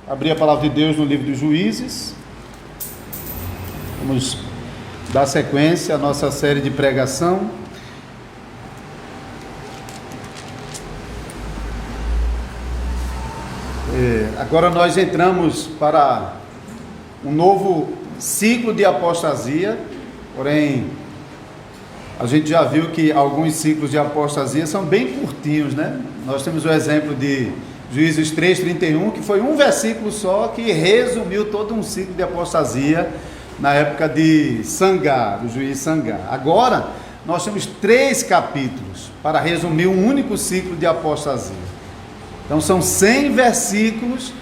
Abrir a palavra de Deus no livro dos Juízes. Vamos dar sequência à nossa série de pregação. Agora nós entramos para um novo ciclo de apostasia, porém a gente já viu que alguns ciclos de apostasia são bem curtinhos, né? Nós temos o exemplo de Juízes 3:31, que foi um versículo só que resumiu todo um ciclo de apostasia na época de Sangar, do juiz Sangar. Agora nós temos 3 capítulos para resumir um único ciclo de apostasia. Então são 100 versículos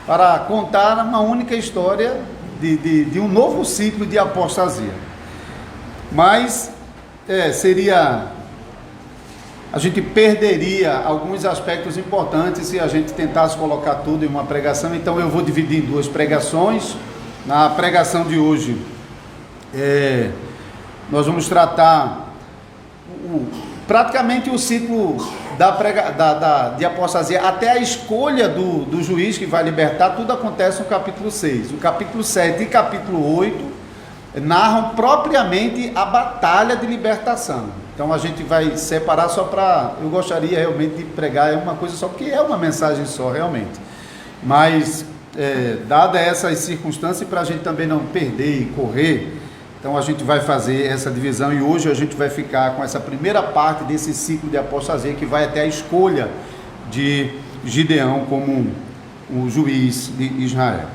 para contar uma única história de um novo ciclo de apostasia. Mas a gente perderia alguns aspectos importantes se a gente tentasse colocar tudo em uma pregação. Então eu vou dividir em 2 pregações. Na pregação de hoje, nós vamos tratar praticamente o ciclo de apostasia, até a escolha do juiz que vai libertar. Tudo acontece no capítulo 6. O capítulo 7 e capítulo 8 narram propriamente a batalha de libertação. Então a gente vai separar só para... Eu gostaria realmente de pregar uma coisa só, porque é uma mensagem só realmente. Mas, dada essas circunstâncias, para a gente também não perder e correr, então a gente vai fazer essa divisão, e hoje a gente vai ficar com essa primeira parte desse ciclo de apostasia, que vai até a escolha de Gideão como o juiz de Israel.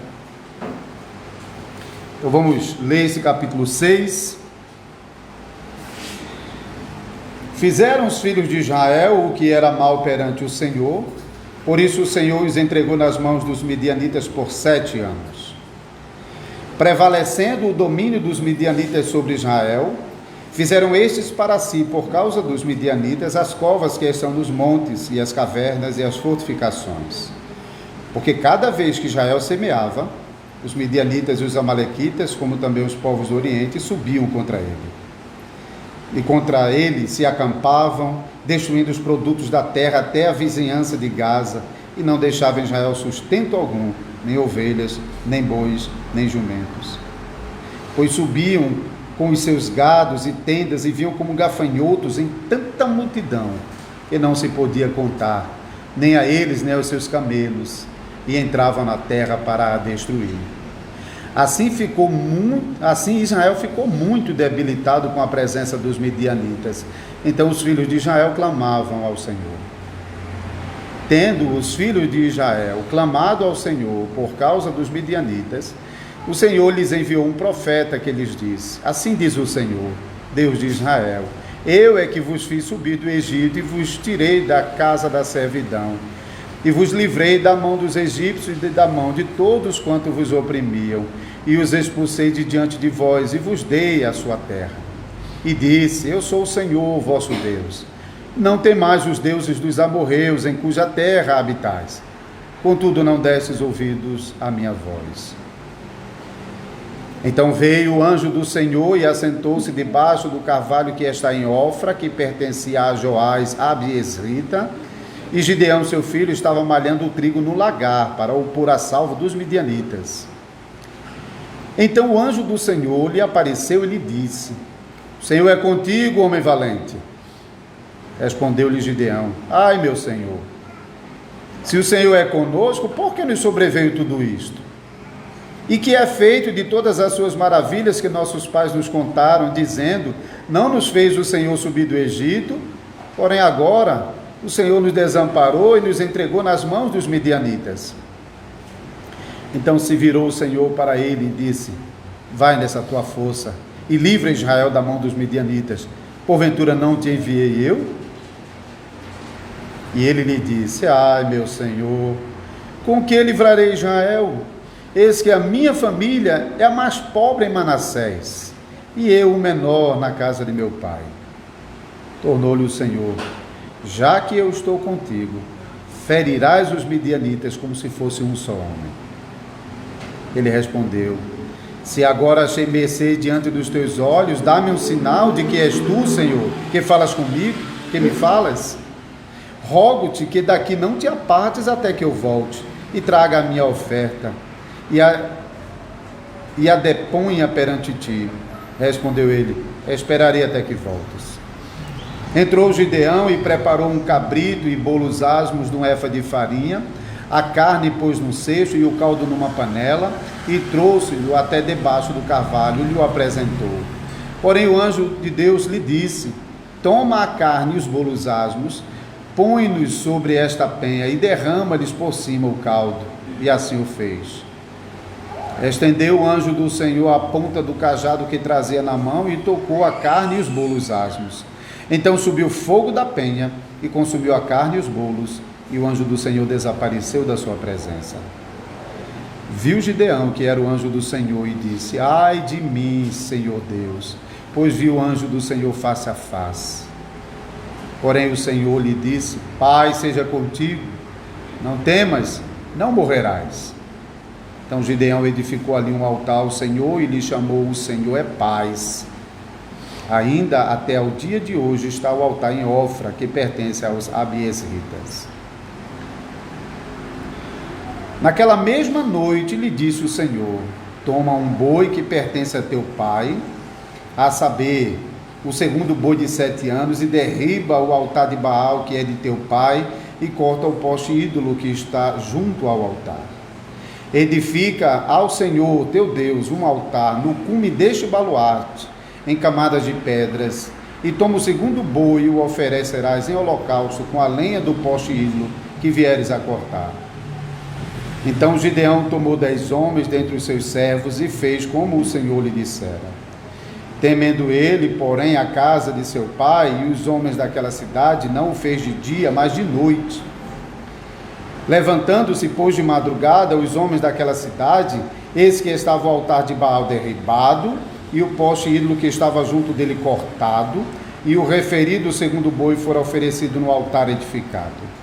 Então vamos ler esse capítulo 6. Fizeram os filhos de Israel o que era mal perante o Senhor, por isso o Senhor os entregou nas mãos dos midianitas por 7 anos. Prevalecendo o domínio dos midianitas sobre Israel, fizeram estes para si, por causa dos midianitas, as covas que estão nos montes, e as cavernas e as fortificações. Porque cada vez que Israel semeava, os midianitas e os amalequitas, como também os povos do Oriente, subiam contra ele. E contra ele se acampavam, destruindo os produtos da terra até a vizinhança de Gaza, e não deixavam em Israel sustento algum, nem ovelhas, nem bois, nem jumentos. Pois subiam com os seus gados e tendas, e vinham como gafanhotos em tanta multidão, que não se podia contar, nem a eles, nem aos seus camelos, e entravam na terra para a destruir. Assim Israel ficou muito debilitado com a presença dos midianitas. Então os filhos de Israel clamavam ao Senhor. Tendo os filhos de Israel clamado ao Senhor por causa dos midianitas, o Senhor lhes enviou um profeta que lhes disse: Assim diz o Senhor, Deus de Israel: Eu é que vos fiz subir do Egito e vos tirei da casa da servidão, e vos livrei da mão dos egípcios e da mão de todos quanto vos oprimiam, e os expulsei de diante de vós, e vos dei a sua terra. E disse: Eu sou o Senhor, vosso Deus. Não temais os deuses dos amorreus, em cuja terra habitais. Contudo, não destes ouvidos à minha voz. Então veio o anjo do Senhor e assentou-se debaixo do carvalho que está em Ofra, que pertencia a Joás Abiesrita, e Gideão, seu filho, estava malhando o trigo no lagar, para o pôr a salvo dos midianitas. Então o anjo do Senhor lhe apareceu e lhe disse: O Senhor é contigo, homem valente. Respondeu-lhe Gideão: Ai, meu Senhor, se o Senhor é conosco, por que nos sobreveio tudo isto? E que é feito de todas as suas maravilhas que nossos pais nos contaram, dizendo: Não nos fez o Senhor subir do Egito, porém agora o Senhor nos desamparou e nos entregou nas mãos dos midianitas. Então se virou o Senhor para ele e disse: Vai nessa tua força e livra Israel da mão dos midianitas. Porventura não te enviei eu? E ele lhe disse: Ai, meu Senhor, com que livrarei Israel? Eis que a minha família é a mais pobre em Manassés, e eu o menor na casa de meu pai. Tornou-lhe o Senhor: Já que eu estou contigo, ferirás os midianitas como se fosse um só homem. Ele respondeu: Se agora achei mercê diante dos teus olhos, dá-me um sinal de que és tu, Senhor, que falas comigo, que me falas. Rogo-te que daqui não te apartes até que eu volte e traga a minha oferta e a deponha perante ti. Respondeu ele: esperarei até que voltes. Entrou Gideão e preparou um cabrito e bolos asmos de um efa de farinha. A carne pôs num cesto e o caldo numa panela, e trouxe-o até debaixo do carvalho e lhe o apresentou. Porém o anjo de Deus lhe disse: toma a carne e os bolos asmos, põe-nos sobre esta penha e derrama-lhes por cima o caldo. E assim o fez. Estendeu o anjo do Senhor a ponta do cajado que trazia na mão e tocou a carne e os bolos asmos. Então subiu fogo da penha e consumiu a carne e os bolos, e o anjo do Senhor desapareceu da sua presença. Viu Gideão que era o anjo do Senhor e disse: ai de mim, Senhor Deus, pois vi o anjo do Senhor face a face. Porém o Senhor lhe disse: paz seja contigo, não temas, não morrerás. Então Gideão edificou ali um altar ao Senhor e lhe chamou: o Senhor é paz. Ainda até o dia de hoje está o altar em Ofra, que pertence aos abiesritas. Naquela mesma noite lhe disse o Senhor: toma um boi que pertence a teu pai, a saber, o segundo boi de 7 anos, e derriba o altar de Baal, que é de teu pai, e corta o poste ídolo que está junto ao altar. Edifica ao Senhor teu Deus um altar no cume deste baluarte, em camadas de pedras, e toma o segundo boi e o oferecerás em holocausto com a lenha do poste ídolo que vieres a cortar. Então Gideão tomou 10 homens dentre os seus servos e fez como o Senhor lhe dissera. Temendo ele, porém, a casa de seu pai e os homens daquela cidade, não o fez de dia, mas de noite. Levantando-se, pois, de madrugada, os homens daquela cidade, eis que estava o altar de Baal derribado, e o poste ídolo que estava junto dele cortado, e o referido segundo boi fora oferecido no altar edificado.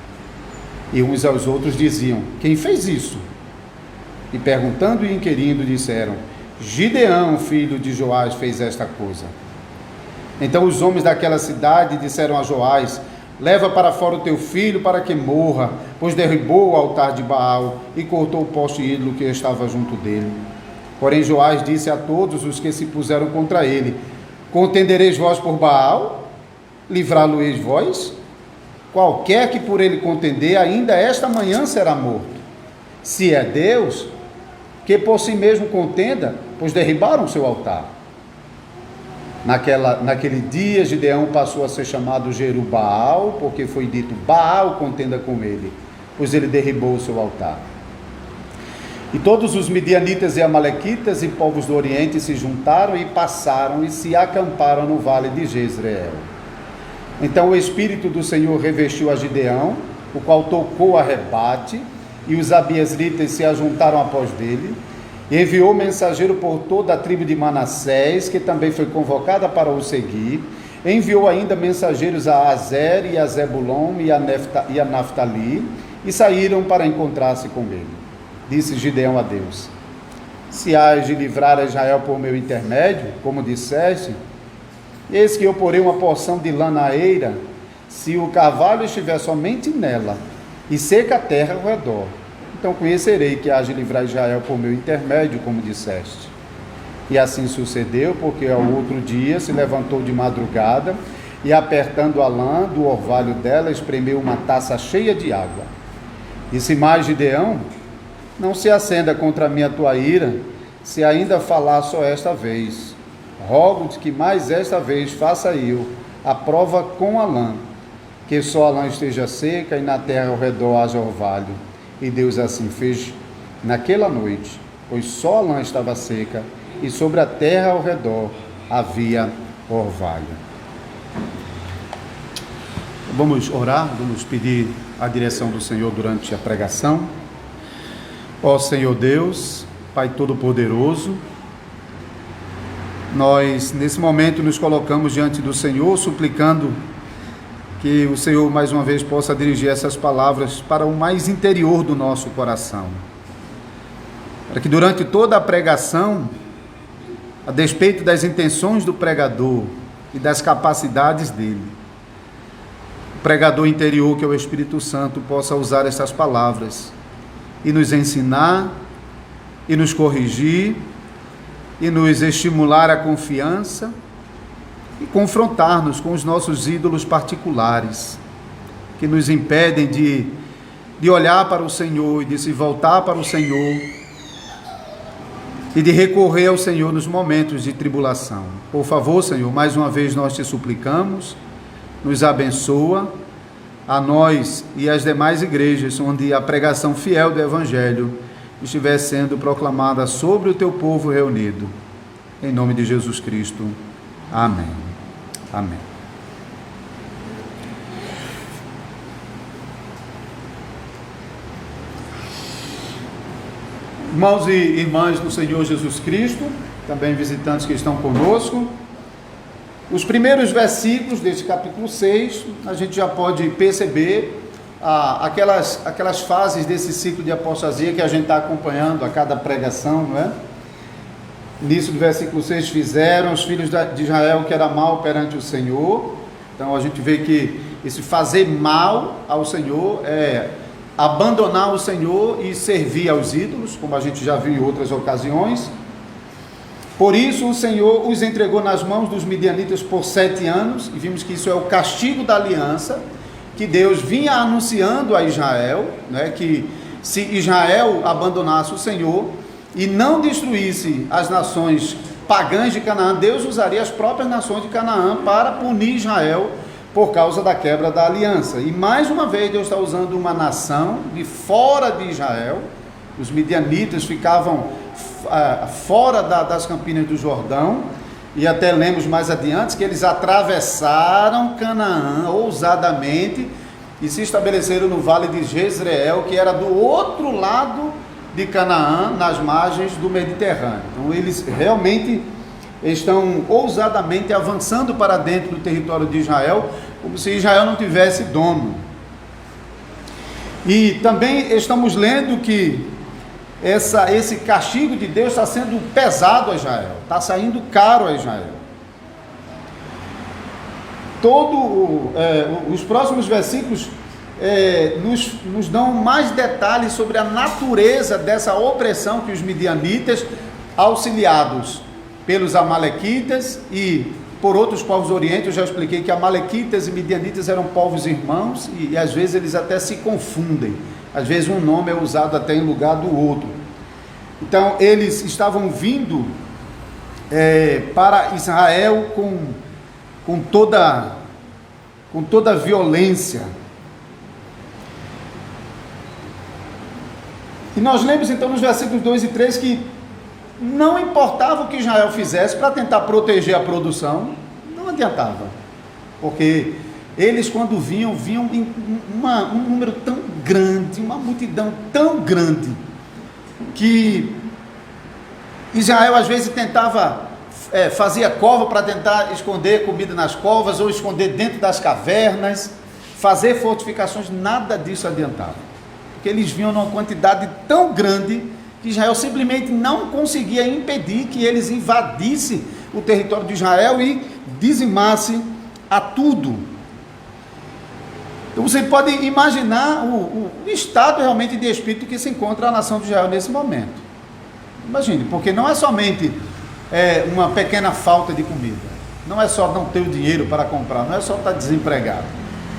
E uns aos outros diziam: quem fez isso? E perguntando e inquirindo, disseram: Gideão, filho de Joás, fez esta coisa. Então os homens daquela cidade disseram a Joás: leva para fora o teu filho para que morra, pois derribou o altar de Baal e cortou o poste ídolo que estava junto dele. Porém Joás disse a todos os que se puseram contra ele: contendereis vós por Baal? Livrá-lo-eis vós? Qualquer que por ele contender, ainda esta manhã será morto. Se é Deus, que por si mesmo contenda, pois derribaram o seu altar. Naquele dia, Gideão passou a ser chamado Jerubaal, porque foi dito: Baal contenda com ele, pois ele derribou o seu altar. E todos os midianitas e amalequitas e povos do Oriente se juntaram e passaram e se acamparam no vale de Jezreel. Então o Espírito do Senhor revestiu a Gideão, o qual tocou a rebate, e os abiesritas se ajuntaram após dele, e enviou mensageiro por toda a tribo de Manassés, que também foi convocada para o seguir. Enviou ainda mensageiros a Azer e a Zebulon e a Naftali, e saíram para encontrar-se com ele. Disse Gideão a Deus: se hás de livrar a Israel por meu intermédio, como disseste, eis que eu porei uma porção de lã na eira, se o carvalho estiver somente nela, e seca a terra ao redor, então conhecerei que hás de livrar Israel por meu intermédio, como disseste. E assim sucedeu, porque ao outro dia se levantou de madrugada, e apertando a lã do orvalho dela, espremeu uma taça cheia de água. Disse mais Gideão: não se acenda contra mim a tua ira, se ainda falar só esta vez. Rogo-te que mais esta vez faça eu a prova com a lã, que só a lã esteja seca e na terra ao redor haja orvalho. E Deus assim fez naquela noite, pois só a lã estava seca e sobre a terra ao redor havia orvalho. Vamos orar, vamos pedir a direção do Senhor durante a pregação. Ó Senhor Deus, Pai Todo-Poderoso, nós nesse momento nos colocamos diante do Senhor, suplicando que o Senhor mais uma vez possa dirigir essas palavras para o mais interior do nosso coração, para que durante toda a pregação a despeito das intenções do pregador e das capacidades dele, o pregador interior, que é o Espírito Santo, possa usar essas palavras e nos ensinar, e nos corrigir, e nos estimular a confiança, e confrontar-nos com os nossos ídolos particulares, que nos impedem de olhar para o Senhor e de se voltar para o Senhor, e de recorrer ao Senhor nos momentos de tribulação. Por favor, Senhor, mais uma vez nós te suplicamos, nos abençoa, a nós e as demais igrejas onde a pregação fiel do Evangelho estiver sendo proclamada sobre o teu povo reunido. Em nome de Jesus Cristo. Amém. Amém. Irmãos e irmãs do Senhor Jesus Cristo, também visitantes que estão conosco, os primeiros versículos deste capítulo 6, a gente já pode perceber aquelas fases desse ciclo de apostasia que a gente está acompanhando a cada pregação, não é? Início do versículo 6, fizeram os filhos de Israel que era mal perante o Senhor. Então a gente vê que esse fazer mal ao Senhor é abandonar o Senhor e servir aos ídolos, como a gente já viu em outras ocasiões. Por isso o Senhor os entregou nas mãos dos midianitas por 7 anos, e vimos que isso é o castigo da aliança, que Deus vinha anunciando a Israel, né, que se Israel abandonasse o Senhor e não destruísse as nações pagãs de Canaã, Deus usaria as próprias nações de Canaã para punir Israel por causa da quebra da aliança. E mais uma vez Deus está usando uma nação de fora de Israel. Os midianitas ficavam fora das campinas do Jordão, e até lemos mais adiante que eles atravessaram Canaã ousadamente e se estabeleceram no vale de Jezreel, que era do outro lado de Canaã, nas margens do Mediterrâneo. Então eles realmente estão ousadamente avançando para dentro do território de Israel, como se Israel não tivesse dono. E também estamos lendo que esse castigo de Deus está sendo pesado a Israel, está saindo caro a Israel. Os próximos versículos nos dão mais detalhes sobre a natureza dessa opressão que os midianitas, auxiliados pelos amalequitas e por outros povos do Oriente, eu já expliquei que amalequitas e midianitas eram povos irmãos, e às vezes eles até se confundem. Às vezes um nome é usado até em lugar do outro. Então eles estavam vindo para Israel com toda a violência. E nós lemos então nos versículos 2 e 3 que não importava o que Israel fizesse para tentar proteger a produção, não adiantava, porque eles, quando vinham em um número tão grande, uma multidão tão grande, que Israel às vezes tentava, fazia cova para tentar esconder comida nas covas, ou esconder dentro das cavernas, fazer fortificações, nada disso adiantava, porque eles vinham numa quantidade tão grande, que Israel simplesmente não conseguia impedir que eles invadissem o território de Israel e dizimassem a tudo. Então você pode imaginar o estado realmente de espírito que se encontra a nação de Israel nesse momento. Imagine, porque não é somente uma pequena falta de comida, não é só não ter o dinheiro para comprar, não é só estar desempregado,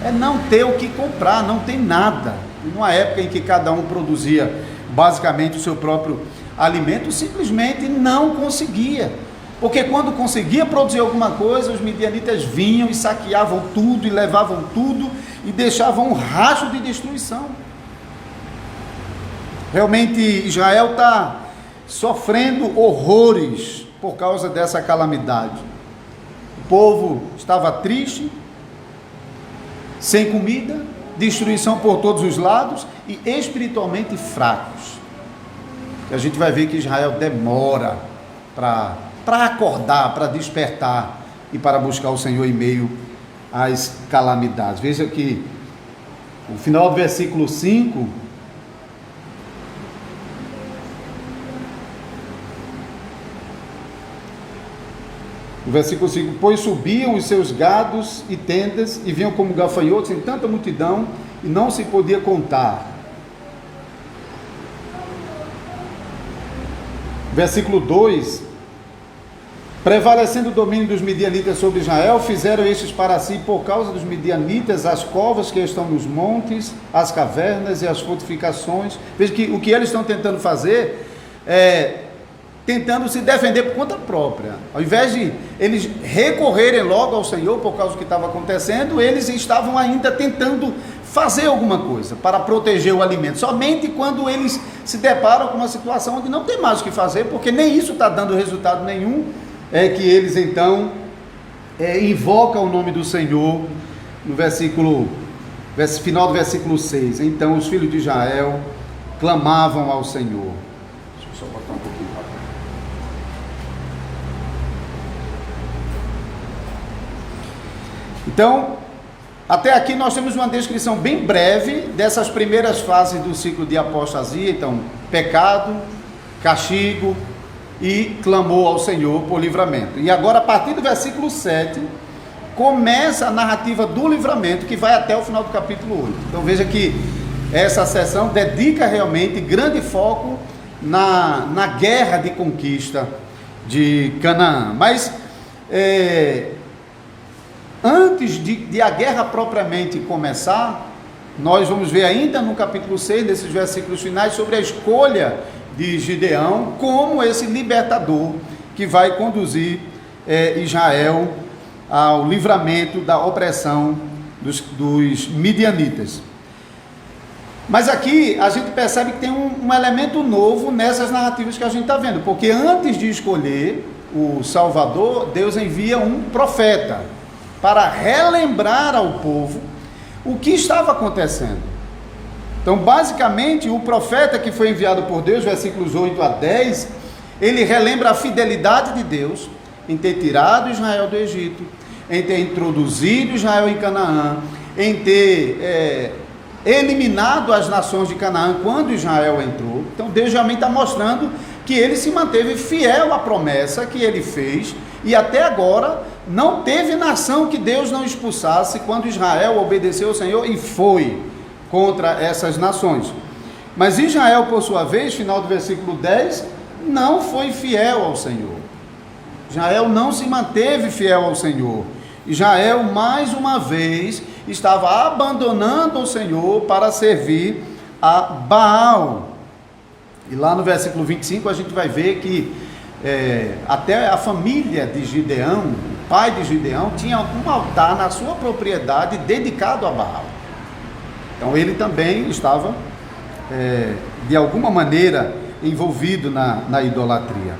é não ter o que comprar, não tem nada. E numa época em que cada um produzia basicamente o seu próprio alimento, simplesmente não conseguia, porque quando conseguia produzir alguma coisa, os midianitas vinham e saqueavam tudo, e levavam tudo, e deixavam um rastro de destruição. Realmente Israel está sofrendo horrores por causa dessa calamidade. O povo estava triste, sem comida, destruição por todos os lados e espiritualmente fracos. E a gente vai ver que Israel demora para acordar, para despertar e para buscar o Senhor em meio às calamidades. Veja que o final do versículo 5 No versículo 5, pois subiam os seus gados e tendas e vinham como gafanhotos em tanta multidão e não se podia contar. Versículo 2, prevalecendo o domínio dos midianitas sobre Israel, fizeram estes para si, por causa dos midianitas, as covas que estão nos montes, as cavernas e as fortificações. Veja que o que eles estão tentando fazer é tentando se defender por conta própria. Ao invés de eles recorrerem logo ao Senhor por causa do que estava acontecendo, eles estavam ainda tentando fazer alguma coisa para proteger o alimento, somente quando eles se deparam com uma situação onde não tem mais o que fazer, porque nem isso está dando resultado nenhum, é que eles então invocam o nome do Senhor no final do versículo 6. Então os filhos de Israel clamavam ao Senhor. Deixa eu só botar um pouquinho para cá. Então, até aqui nós temos uma descrição bem breve dessas primeiras fases do ciclo de apostasia. Então, pecado, castigo e clamou ao Senhor por livramento. E agora, a partir do versículo 7, começa a narrativa do livramento, que vai até o final do capítulo 8. Então veja que essa sessão dedica realmente grande foco na guerra de conquista de Canaã. Mas antes de a guerra propriamente começar, nós vamos ver ainda no capítulo 6, nesses versículos finais, sobre a escolha de Gideão como esse libertador que vai conduzir Israel ao livramento da opressão dos midianitas. Mas aqui a gente percebe que tem um elemento novo nessas narrativas que a gente está vendo, porque antes de escolher o Salvador, Deus envia um profeta para relembrar ao povo o que estava acontecendo. Então, basicamente, o profeta que foi enviado por Deus, versículos 8 a 10, ele relembra a fidelidade de Deus em ter tirado Israel do Egito, em ter introduzido Israel em Canaã, em ter eliminado as nações de Canaã quando Israel entrou. Então, Deus realmente está mostrando que ele se manteve fiel à promessa que ele fez, e até agora não teve nação que Deus não expulsasse quando Israel obedeceu ao Senhor e foi contra essas nações. Mas Israel, por sua vez, final do versículo 10, não foi fiel ao Senhor. Israel não se manteve fiel ao Senhor. Israel, mais uma vez, estava abandonando o Senhor para servir a Baal. E lá no versículo 25 a gente vai ver que até a família de Gideão, o pai de Gideão, tinha um altar na sua propriedade dedicado a Baal. Então ele também estava, de alguma maneira, envolvido na idolatria.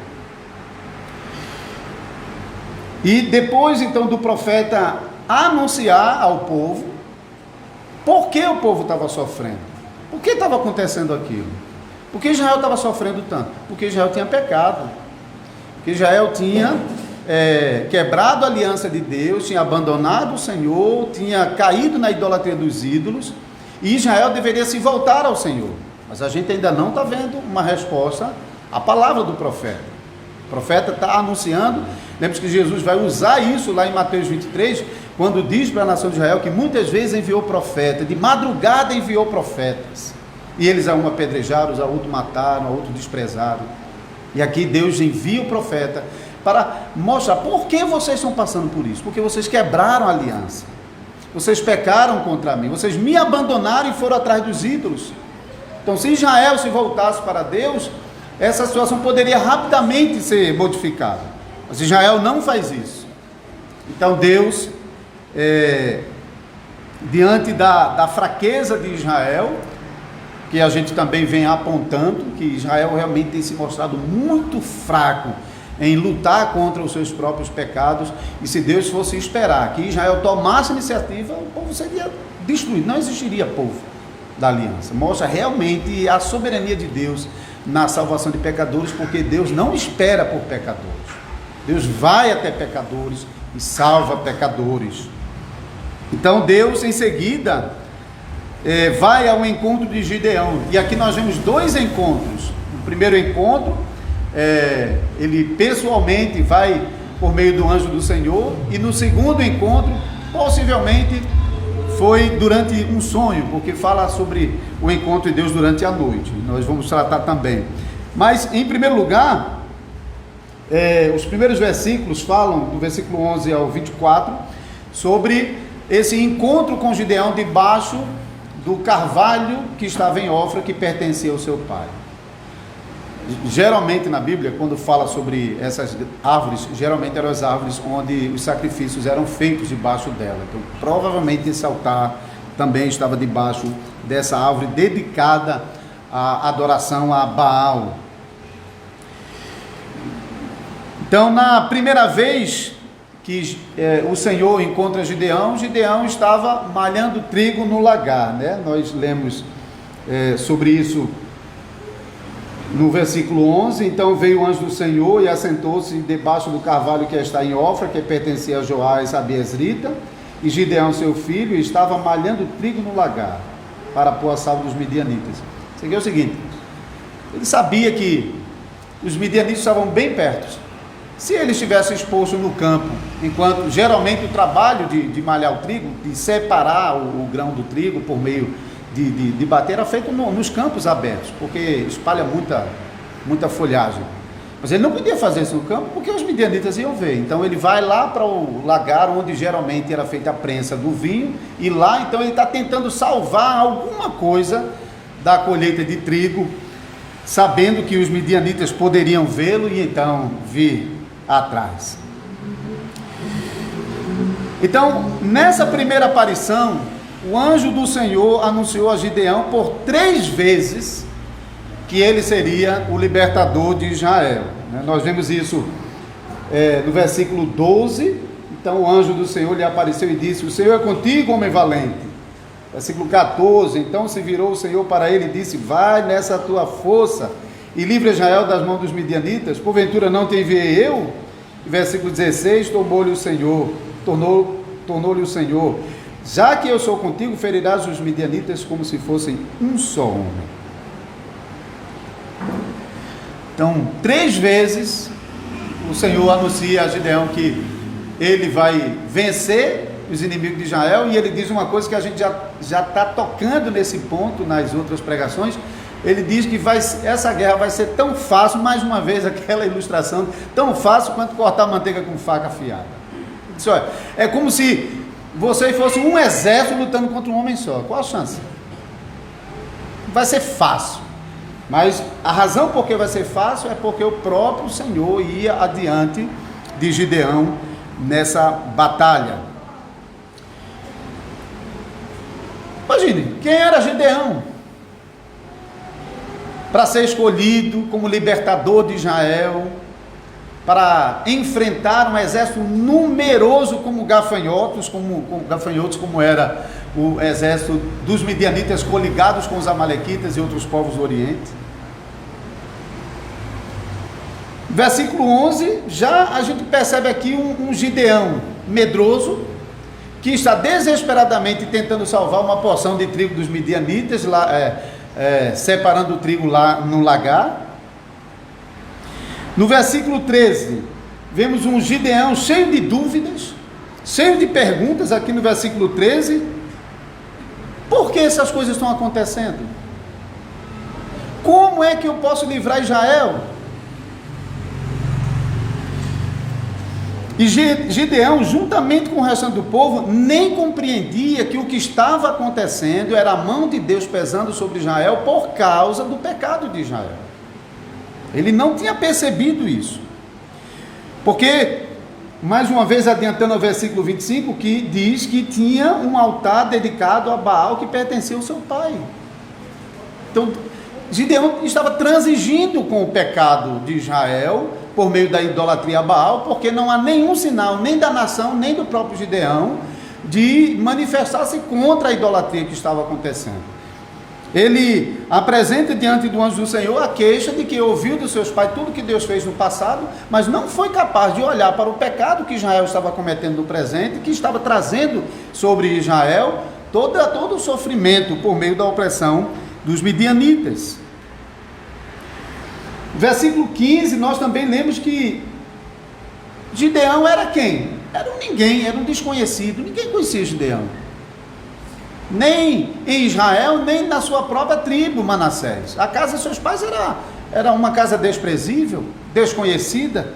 E depois, então, do profeta anunciar ao povo por que o povo estava sofrendo, por que estava acontecendo aquilo, por que Israel estava sofrendo tanto, porque Israel tinha pecado, porque Israel tinha quebrado a aliança de Deus, tinha abandonado o Senhor, tinha caído na idolatria dos ídolos, e Israel deveria se voltar ao Senhor. Mas a gente ainda não está vendo uma resposta à palavra do profeta. O profeta está anunciando. Lembra que Jesus vai usar isso lá em Mateus 23, quando diz para a nação de Israel que muitas vezes enviou profeta, de madrugada enviou profetas, e eles a um apedrejaram, a outro mataram, a outro desprezaram. E aqui Deus envia o profeta para mostrar por que vocês estão passando por isso, porque vocês quebraram a aliança, vocês pecaram contra mim, vocês me abandonaram e foram atrás dos ídolos. Então, se Israel se voltasse para Deus, essa situação poderia rapidamente ser modificada. Mas Israel não faz isso. Então Deus, diante da fraqueza de Israel, que a gente também vem apontando, que Israel realmente tem se mostrado muito fraco em lutar contra os seus próprios pecados, e se Deus fosse esperar que Israel tomasse iniciativa, o povo seria destruído, não existiria povo da aliança. Mostra realmente a soberania de Deus na salvação de pecadores, porque Deus não espera por pecadores. Deus vai até pecadores e salva pecadores. Então Deus em seguida vai ao encontro de Gideão, e aqui nós vemos dois encontros. No primeiro encontro, ele pessoalmente vai por meio do anjo do Senhor, e no segundo encontro, possivelmente, foi durante um sonho, porque fala sobre o encontro de Deus durante a noite. Nós vamos tratar também. Mas, em primeiro lugar, os primeiros versículos falam, do versículo 11 ao 24, sobre esse encontro com Gideão debaixo do carvalho que estava em Ofra, que pertencia ao seu pai. Geralmente na Bíblia, quando fala sobre essas árvores, geralmente eram as árvores onde os sacrifícios eram feitos debaixo dela. Então, provavelmente esse altar também estava debaixo dessa árvore dedicada à adoração a Baal. Então, na primeira vez que o Senhor encontra Gideão, Gideão estava malhando trigo no lagar, né? Nós lemos sobre isso no versículo 11. Então veio o anjo do Senhor e assentou-se debaixo do carvalho que está em Ofra, que pertencia a Joás, a Abiesrita, e Gideão, seu filho, estava malhando trigo no lagar, para pôr a salvo dos midianitas. Isso aqui é o seguinte: ele sabia que os midianitas estavam bem perto. Se ele estivesse exposto no campo, enquanto geralmente o trabalho de malhar o trigo, de separar o grão do trigo por meio de bater, era feito nos campos abertos, porque espalha muita folhagem. Mas ele não podia fazer isso no campo, porque os midianitas iam ver. Então ele vai lá para o lagar, onde geralmente era feita a prensa do vinho, e lá então ele está tentando salvar alguma coisa da colheita de trigo, sabendo que os midianitas poderiam vê-lo e então vir atrás. Então, nessa primeira aparição, o anjo do Senhor anunciou a Gideão por 3 vezes que ele seria o libertador de Israel. Nós vemos isso no versículo 12. Então o anjo do Senhor lhe apareceu e disse: o Senhor é contigo, homem valente. Versículo 14. Então se virou o Senhor para ele e disse: vai nessa tua força e livra Israel das mãos dos midianitas, porventura não te enviei eu? Versículo 16, tornou-lhe o Senhor, já que eu sou contigo, ferirás os midianitas como se fossem um só homem. Então, 3 vezes o Senhor anuncia a Gideão que ele vai vencer os inimigos de Israel, e ele diz uma coisa que a gente já está tocando nesse ponto nas outras pregações. Ele diz que essa guerra vai ser tão fácil, mais uma vez aquela ilustração, tão fácil quanto cortar manteiga com faca afiada. Ele disse: olha, é como se vocês fossem um exército lutando contra um homem só. Qual a chance? Vai ser fácil. Mas a razão por que vai ser fácil é porque o próprio Senhor ia adiante de Gideão nessa batalha. Imagine, quem era Gideão para ser escolhido como libertador de Israel, para enfrentar um exército numeroso como gafanhotos, como era o exército dos midianitas coligados com os amalequitas e outros povos do Oriente. Versículo 11, já a gente percebe aqui um Gideão medroso, que está desesperadamente tentando salvar uma porção de trigo dos midianitas, separando o trigo lá no lagar. No versículo 13, vemos um Gideão cheio de dúvidas, cheio de perguntas aqui no versículo 13. Por que essas coisas estão acontecendo? Como é que eu posso livrar Israel? E Gideão, juntamente com o restante do povo, nem compreendia que o que estava acontecendo era a mão de Deus pesando sobre Israel por causa do pecado de Israel. Ele não tinha percebido isso. Porque, mais uma vez adiantando ao versículo 25, que diz que tinha um altar dedicado a Baal que pertencia ao seu pai. Então, Gideão estava transigindo com o pecado de Israel por meio da idolatria a Baal, porque não há nenhum sinal, nem da nação, nem do próprio Gideão, de manifestar-se contra a idolatria que estava acontecendo. Ele apresenta diante do anjo do Senhor a queixa de que ouviu dos seus pais tudo que Deus fez no passado, mas não foi capaz de olhar para o pecado que Israel estava cometendo no presente, que estava trazendo sobre Israel todo o sofrimento por meio da opressão dos midianitas. Versículo 15, nós também lemos que Gideão era quem? Era um ninguém, era um desconhecido, ninguém conhecia Gideão. Nem em Israel, nem na sua própria tribo, Manassés. A casa de seus pais era uma casa desprezível, desconhecida.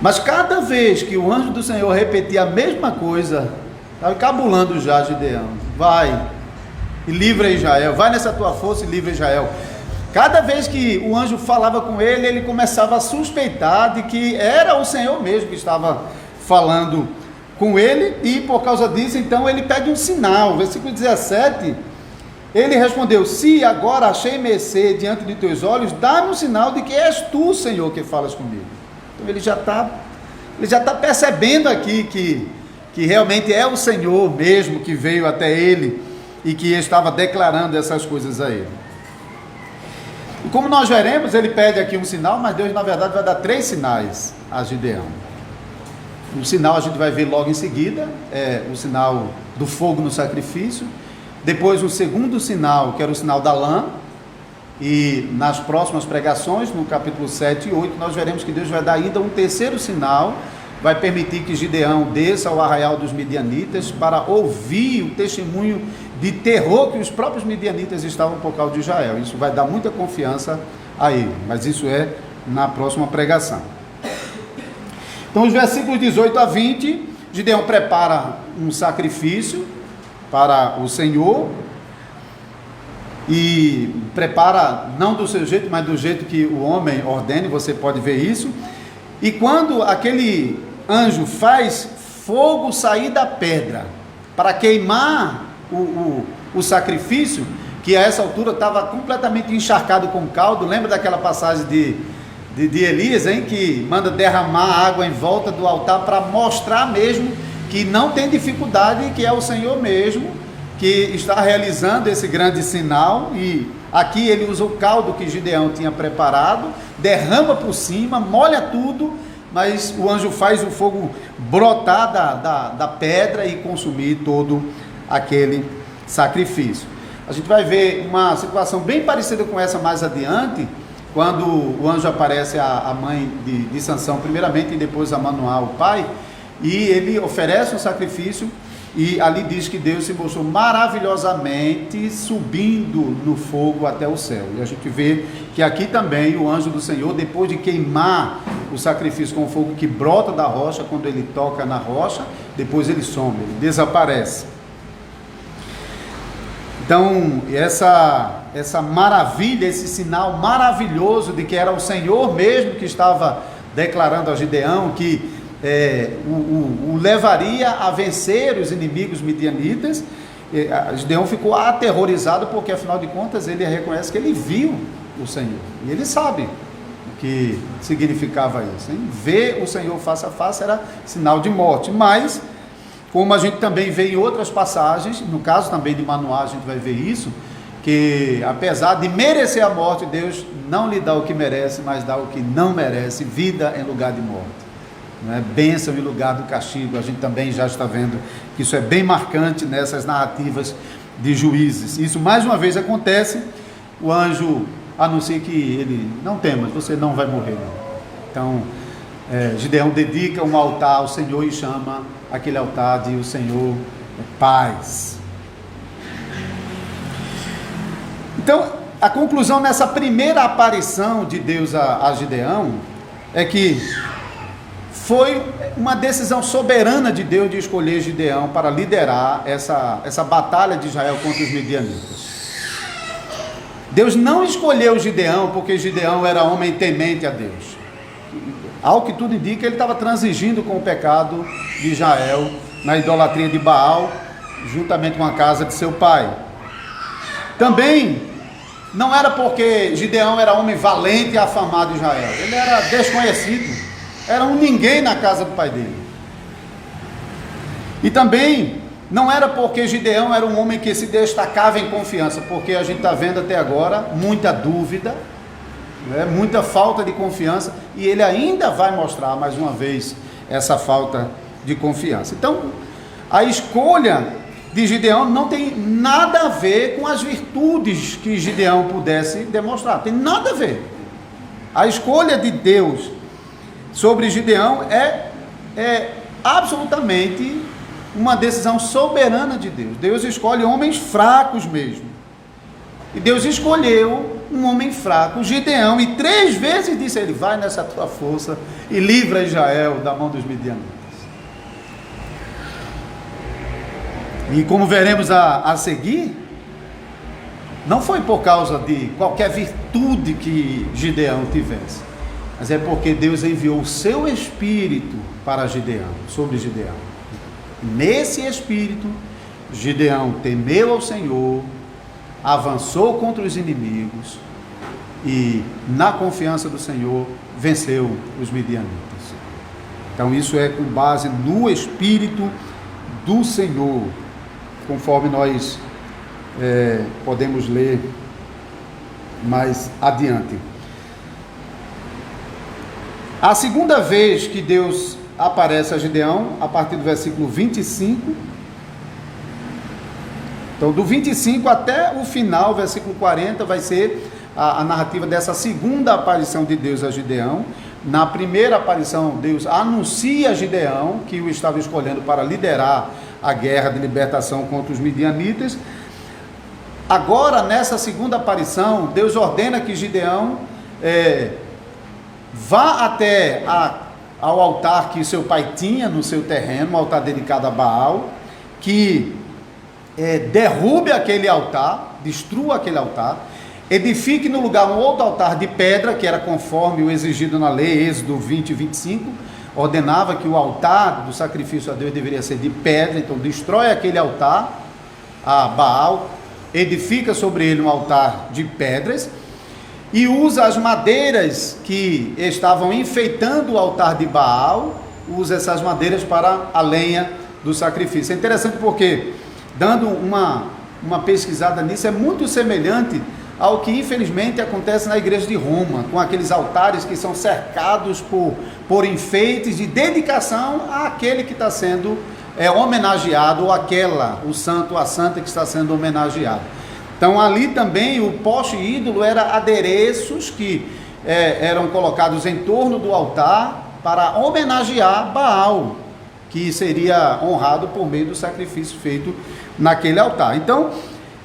Mas cada vez que o anjo do Senhor repetia a mesma coisa, estava encabulando já Gideão: vai e livra Israel, vai nessa tua força e livra Israel. Cada vez que o anjo falava com ele, ele começava a suspeitar de que era o Senhor mesmo que estava falando com ele, e por causa disso, então, ele pede um sinal. Versículo 17, ele respondeu: se agora achei mercê diante de teus olhos, dá-me um sinal de que és tu, Senhor, que falas comigo. Então ele já está percebendo aqui que realmente é o Senhor mesmo que veio até ele e que estava declarando essas coisas a ele. E como nós veremos, ele pede aqui um sinal, mas Deus na verdade vai dar 3 sinais a Gideão. Um sinal a gente vai ver logo em seguida, é o sinal do fogo no sacrifício. Depois o segundo sinal, que era o sinal da lã. E nas próximas pregações, no capítulo 7 e 8, nós veremos que Deus vai dar ainda um terceiro sinal, vai permitir que Gideão desça ao arraial dos midianitas para ouvir o testemunho de terror que os próprios midianitas estavam por causa de Israel. Isso vai dar muita confiança a ele, mas isso é na próxima pregação. Então, os versículos 18 a 20, Gideão prepara um sacrifício para o Senhor, e prepara não do seu jeito, mas do jeito que o homem ordene, você pode ver isso. E quando aquele anjo faz fogo sair da pedra para queimar o sacrifício, que a essa altura estava completamente encharcado com caldo, lembra daquela passagem de Elias, hein, que manda derramar água em volta do altar para mostrar mesmo que não tem dificuldade, que é o Senhor mesmo que está realizando esse grande sinal. E aqui ele usa o caldo que Gideão tinha preparado, derrama por cima, molha tudo, mas o anjo faz o fogo brotar da pedra e consumir todo aquele sacrifício. A gente vai ver uma situação bem parecida com essa mais adiante, quando o anjo aparece à mãe de Sansão primeiramente, e depois a Manoá, o pai, e ele oferece um sacrifício. E ali diz que Deus se mostrou maravilhosamente subindo no fogo até o céu. E a gente vê que aqui também o anjo do Senhor, depois de queimar o sacrifício com o fogo que brota da rocha, quando ele toca na rocha, depois ele some, ele desaparece. Então, essa maravilha, esse sinal maravilhoso de que era o Senhor mesmo que estava declarando a Gideão que o levaria a vencer os inimigos midianitas. Gideão ficou aterrorizado, porque afinal de contas ele reconhece que ele viu o Senhor, e ele sabe o que significava isso, hein? Ver o Senhor face a face era sinal de morte. Mas, como a gente também vê em outras passagens, no caso também de Manoá, a gente vai ver isso, que apesar de merecer a morte, Deus não lhe dá o que merece, mas dá o que não merece, vida em lugar de morte. Não é? Bênção em lugar do castigo. A gente também já está vendo que isso é bem marcante nessas narrativas de Juízes. Isso mais uma vez acontece, o anjo anuncia que ele: não temas, você não vai morrer não. Então Gideão dedica um altar ao Senhor e chama aquele altar de: o Senhor é paz. Então a conclusão nessa primeira aparição de Deus a Gideão é que foi uma decisão soberana de Deus de escolher Gideão para liderar essa batalha de Israel contra os midianitas. Deus não escolheu Gideão porque Gideão era homem temente a Deus. Ao que tudo indica, ele estava transigindo com o pecado de Israel na idolatria de Baal, juntamente com a casa de seu pai. Também não era porque Gideão era homem valente e afamado de Israel. Ele era desconhecido. Era um ninguém na casa do pai dele. E também não era porque Gideão era um homem que se destacava em confiança, porque a gente está vendo até agora muita dúvida, muita falta de confiança, e ele ainda vai mostrar mais uma vez essa falta de confiança. Então, a escolha de Gideão não tem nada a ver com as virtudes que Gideão pudesse demonstrar, tem nada a ver. A escolha de Deus sobre Gideão é absolutamente uma decisão soberana de Deus. Deus escolhe homens fracos mesmo. E Deus escolheu um homem fraco, Gideão, e 3 vezes disse a ele: vai nessa tua força e livra Israel da mão dos midianitas. E como veremos a seguir, não foi por causa de qualquer virtude que Gideão tivesse, mas é porque Deus enviou o seu Espírito para Gideão, sobre Gideão. Nesse Espírito, Gideão temeu ao Senhor, avançou contra os inimigos e, na confiança do Senhor, venceu os midianitas. Então isso é com base no Espírito do Senhor, conforme nós podemos ler mais adiante. A segunda vez que Deus aparece a Gideão, a partir do versículo 25, então do 25 até o final, versículo 40, vai ser a narrativa dessa segunda aparição de Deus a Gideão. Na primeira aparição, Deus anuncia a Gideão que o estava escolhendo para liderar a guerra de libertação contra os midianitas. Agora, nessa segunda aparição, Deus ordena que Gideão vá até ao altar que seu pai tinha no seu terreno, um altar dedicado a Baal, que derrube aquele altar, destrua aquele altar, edifique no lugar um outro altar de pedra, que era conforme o exigido na lei, Êxodo 20 e 25, ordenava que o altar do sacrifício a Deus deveria ser de pedra. Então destrói aquele altar a Baal, edifica sobre ele um altar de pedras e usa as madeiras que estavam enfeitando o altar de Baal, usa essas madeiras para a lenha do sacrifício. É interessante porque, dando uma pesquisada nisso, é muito semelhante ao que infelizmente acontece na igreja de Roma, com aqueles altares que são cercados por enfeites de dedicação àquele que está sendo homenageado, ou o santo, a santa que está sendo homenageado. Então ali também o poste ídolo era adereços que eram colocados em torno do altar para homenagear Baal, que seria honrado por meio do sacrifício feito naquele altar. Então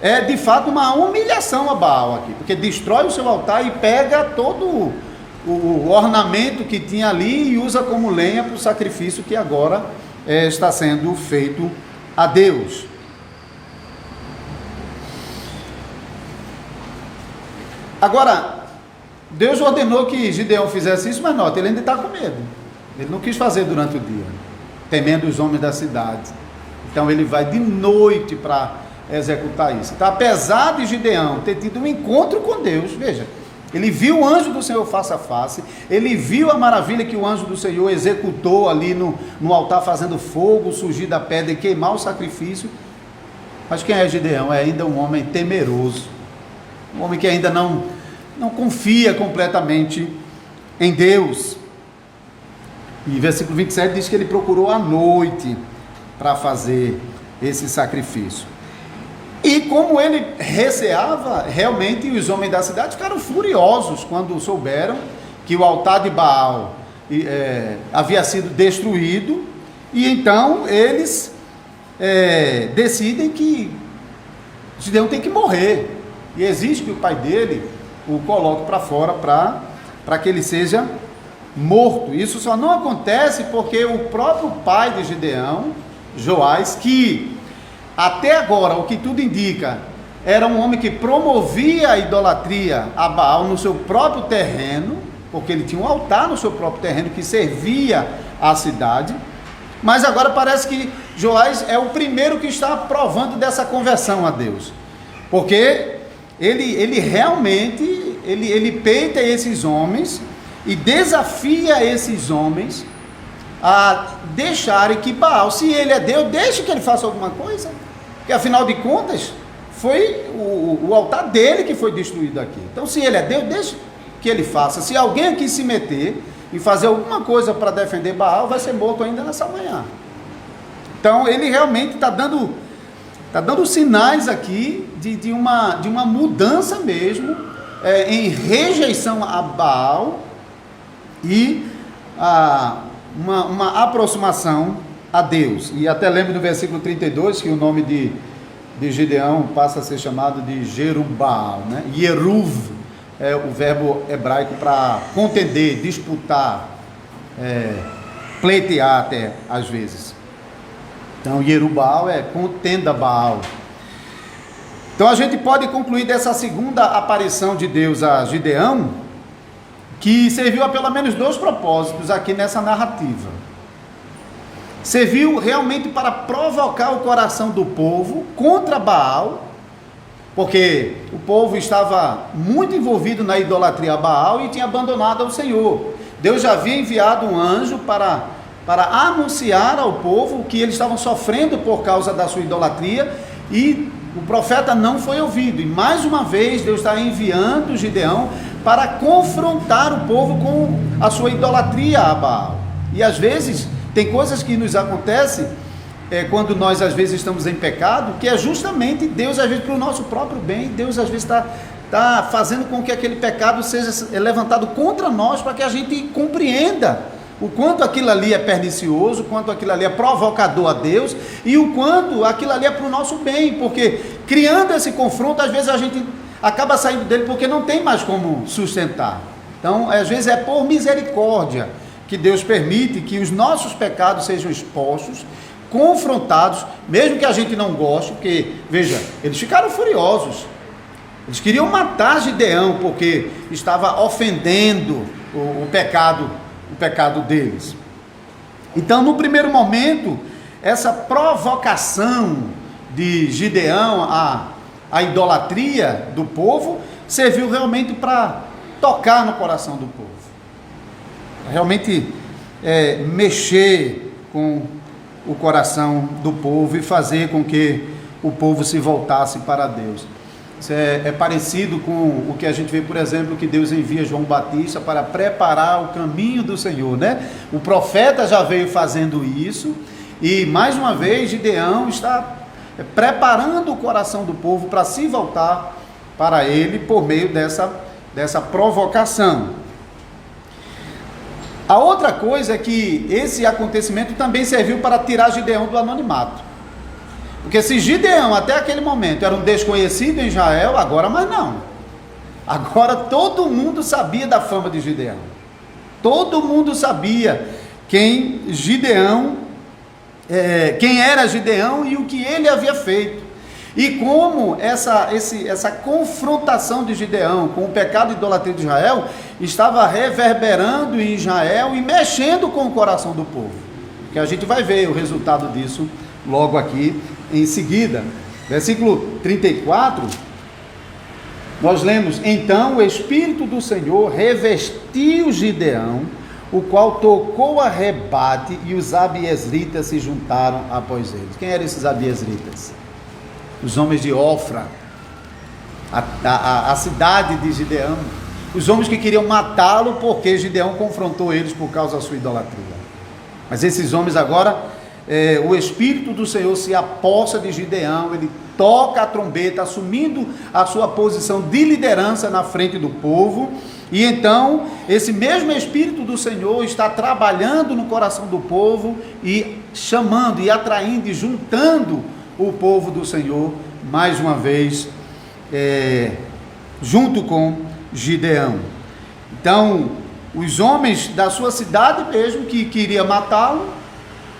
é de fato uma humilhação a Baal aqui, porque destrói o seu altar e pega todo o ornamento que tinha ali e usa como lenha para o sacrifício que agora está sendo feito a Deus. Agora, Deus ordenou que Gideão fizesse isso, mas nota, ele ainda está com medo. Ele não quis fazer durante o dia, temendo os homens da cidade. Então ele vai de noite para executar isso. Então, apesar de Gideão ter tido um encontro com Deus, veja, ele viu o anjo do Senhor face a face, ele viu a maravilha que o anjo do Senhor executou ali no altar, fazendo fogo surgir da pedra e queimar o sacrifício. Mas quem é Gideão? É ainda um homem temeroso, um homem que ainda não confia completamente em Deus. E versículo 27 diz que ele procurou à noite para fazer esse sacrifício. E como ele receava, realmente os homens da cidade ficaram furiosos quando souberam que o altar de Baal havia sido destruído, e então eles decidem que Gideão tem que morrer, e exige que o pai dele o coloque para fora para que ele seja morto. Isso só não acontece porque o próprio pai de Gideão, Joás, que até agora, o que tudo indica, era um homem que promovia a idolatria a Baal no seu próprio terreno, porque ele tinha um altar no seu próprio terreno que servia à cidade. Mas agora parece que Joás é o primeiro que está provando dessa conversão a Deus, porque ele realmente ele peita esses homens e desafia esses homens a deixarem que Baal, se ele é Deus, deixe que ele faça alguma coisa, porque afinal de contas foi o altar dele que foi destruído aqui. Então, se ele é Deus, deixe que ele faça. Se alguém aqui se meter e fazer alguma coisa para defender Baal, vai ser morto ainda nessa manhã. Então ele realmente está dando sinais aqui de uma mudança mesmo, em rejeição a Baal, e uma aproximação a Deus. E até lembro do versículo 32 que o nome de Gideão passa a ser chamado de Jerubbaal, né? Yeruv é o verbo hebraico para contender, disputar, pleitear até às vezes. Então Jerubbaal é contenda Baal. Então a gente pode concluir dessa segunda aparição de Deus a Gideão, que serviu a pelo menos 2 propósitos aqui nessa narrativa. Serviu realmente para provocar o coração do povo contra Baal, porque o povo estava muito envolvido na idolatria a Baal e tinha abandonado ao Senhor. Deus já havia enviado um anjo para anunciar ao povo que eles estavam sofrendo por causa da sua idolatria, e o profeta não foi ouvido. E mais uma vez Deus está enviando Gideão para confrontar o povo com a sua idolatria a Baal. E às vezes tem coisas que nos acontecem quando nós às vezes estamos em pecado, que é justamente Deus às vezes para o nosso próprio bem. Deus às vezes está fazendo com que aquele pecado seja levantado contra nós, para que a gente compreenda o quanto aquilo ali é pernicioso, o quanto aquilo ali é provocador a Deus, e o quanto aquilo ali é para o nosso bem, porque criando esse confronto, às vezes a gente acaba saindo dele porque não tem mais como sustentar. Então, às vezes é por misericórdia que Deus permite que os nossos pecados sejam expostos, confrontados, mesmo que a gente não goste, porque, veja, eles ficaram furiosos, eles queriam matar Gideão, porque estava ofendendo o pecado deles. Então, no primeiro momento, essa provocação de Gideão à idolatria do povo serviu realmente para tocar no coração do povo, realmente mexer com o coração do povo e fazer com que o povo se voltasse para Deus. Isso é parecido com o que a gente vê, por exemplo, que Deus envia João Batista para preparar o caminho do Senhor, né? O profeta já veio fazendo isso, e mais uma vez Gideão está preparando o coração do povo para se voltar para ele por meio dessa provocação. A outra coisa é que esse acontecimento também serviu para tirar Gideão do anonimato. Porque se Gideão até aquele momento era um desconhecido em Israel, agora mais não. Agora todo mundo sabia da fama de Gideão. Todo mundo sabia quem era Gideão e o que ele havia feito. E como essa confrontação de Gideão com o pecado de idolatria de Israel estava reverberando em Israel e mexendo com o coração do povo. Que a gente vai ver o resultado disso logo aqui em seguida. Versículo 34, nós lemos: então o Espírito do Senhor revestiu Gideão, o qual tocou a rebate, e os abiezritas se juntaram após eles. Quem eram esses abiezritas? Os homens de Ofra, a cidade de Gideão, os homens que queriam matá-lo porque Gideão confrontou eles por causa da sua idolatria. Mas esses homens agora, o Espírito do Senhor se apossa de Gideão, ele toca a trombeta, assumindo a sua posição de liderança na frente do povo, e então esse mesmo Espírito do Senhor está trabalhando no coração do povo e chamando e atraindo e juntando o povo do Senhor mais uma vez junto com Gideão. Então os homens da sua cidade mesmo, que queria matá-lo,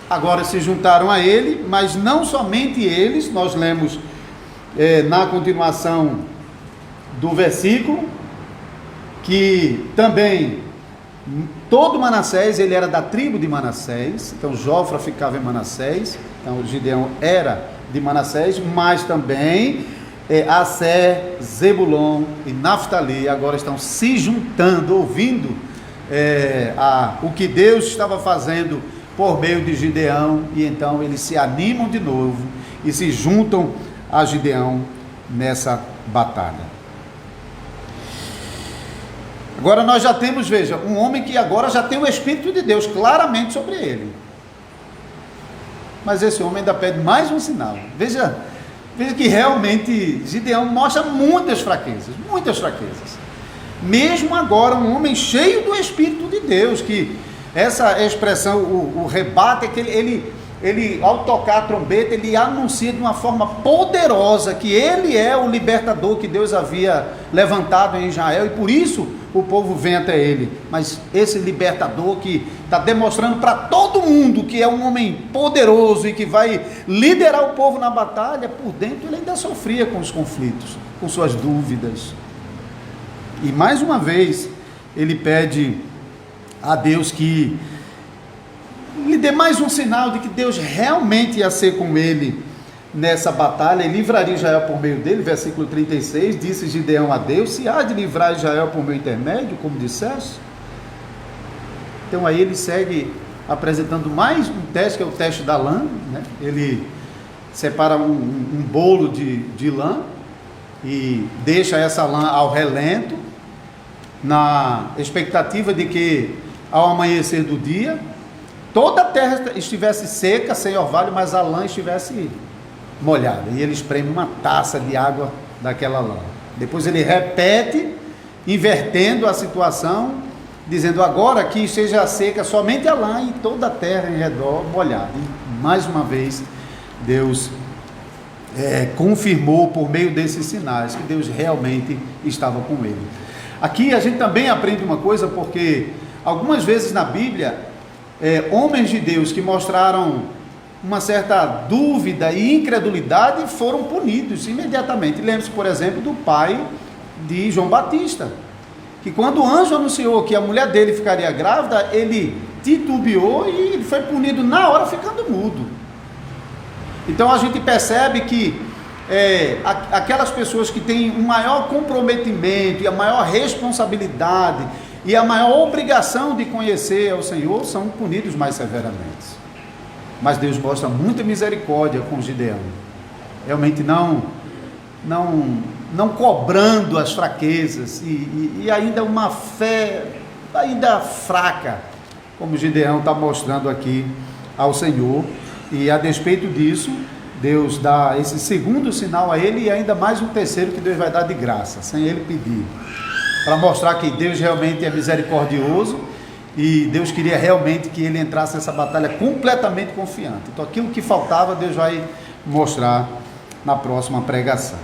agora se juntaram a ele, mas não somente eles. Nós lemos na continuação do versículo que também todo Manassés, ele era da tribo de Manassés, então Jofra ficava em Manassés, então Gideão era de Manassés, mas também Asser, Zebulon e Naftali agora estão se juntando, ouvindo o que Deus estava fazendo por meio de Gideão, e então eles se animam de novo e se juntam a Gideão nessa batalha. Agora nós já temos, veja, um homem que agora já tem o Espírito de Deus claramente sobre ele, mas esse homem ainda pede mais um sinal. Veja que realmente Gideão mostra muitas fraquezas, mesmo agora um homem cheio do Espírito de Deus, que essa expressão, o rebate, é que ele, ao tocar a trombeta, ele anuncia de uma forma poderosa que ele é o libertador que Deus havia levantado em Israel, e por isso o povo vem até ele. Mas esse libertador que está demonstrando para todo mundo que é um homem poderoso e que vai liderar o povo na batalha, por dentro ele ainda sofria com os conflitos, com suas dúvidas. E mais uma vez ele pede a Deus que lhe dê mais um sinal de que Deus realmente ia ser com ele nessa batalha, e livraria Israel por meio dele. Versículo 36, disse Gideão a Deus: se há de livrar Israel por meu intermédio, como disseste? Então aí ele segue apresentando mais um teste, que é o teste da lã, né? Ele separa um bolo de lã e deixa essa lã ao relento, na expectativa de que ao amanhecer do dia toda a terra estivesse seca, sem orvalho, mas a lã estivesse molhada, e ele espreme uma taça de água daquela lã. Depois ele repete, invertendo a situação, dizendo agora que esteja seca somente a lã e toda a terra em redor molhada. E mais uma vez Deus confirmou por meio desses sinais que Deus realmente estava com ele. Aqui a gente também aprende uma coisa, porque algumas vezes na Bíblia homens de Deus que mostraram uma certa dúvida e incredulidade foram punidos imediatamente. Lembre-se, por exemplo, do pai de João Batista, que quando o anjo anunciou que a mulher dele ficaria grávida, ele titubeou e ele foi punido na hora, ficando mudo. Então a gente percebe que aquelas pessoas que têm um maior comprometimento e a maior responsabilidade e a maior obrigação de conhecer ao Senhor são punidos mais severamente. Mas Deus mostra muita misericórdia com Gideão, realmente não cobrando as fraquezas e ainda uma fé ainda fraca, como Gideão está mostrando aqui ao Senhor. E a despeito disso, Deus dá esse segundo sinal a ele, e ainda mais um terceiro que Deus vai dar de graça, sem ele pedir, para mostrar que Deus realmente é misericordioso, e Deus queria realmente que ele entrasse nessa batalha completamente confiante. Então aquilo que faltava, Deus vai mostrar na próxima pregação.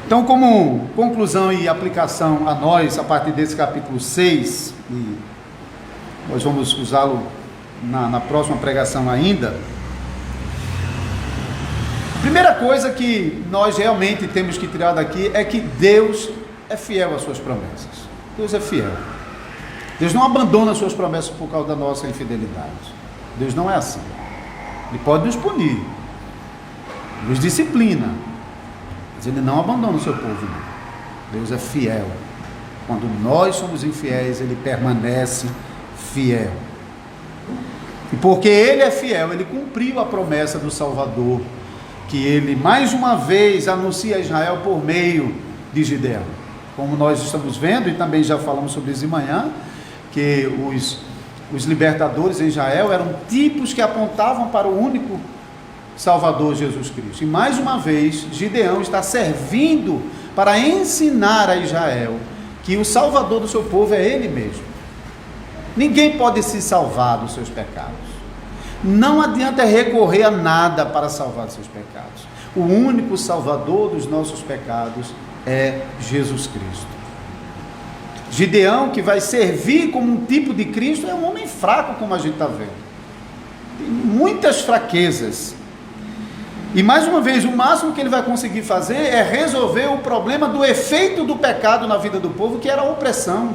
Então, como conclusão e aplicação a nós, a partir desse capítulo 6, e nós vamos usá-lo na próxima pregação ainda, a primeira coisa que nós realmente temos que tirar daqui é que Deus é fiel às suas promessas. Deus é fiel. Deus não abandona suas promessas por causa da nossa infidelidade. Deus não é assim. Ele pode nos punir, nos disciplina, mas Ele não abandona o seu povo, não. Deus é fiel. Quando nós somos infiéis, Ele permanece fiel. E porque Ele é fiel, Ele cumpriu a promessa do Salvador, que Ele mais uma vez anuncia a Israel por meio de Gideão. Como nós estamos vendo, e também já falamos sobre isso de manhã, que os libertadores em Israel eram tipos que apontavam para o único Salvador, Jesus Cristo. E mais uma vez, Gideão está servindo para ensinar a Israel que o Salvador do seu povo é Ele mesmo. Ninguém pode se salvar dos seus pecados. Não adianta recorrer a nada para salvar dos seus pecados. O único Salvador dos nossos pecados é Jesus Cristo. Gideão, que vai servir como um tipo de Cristo, é um homem fraco, como a gente está vendo. Tem muitas fraquezas. E mais uma vez, o máximo que ele vai conseguir fazer é resolver o problema do efeito do pecado na vida do povo, que era a opressão.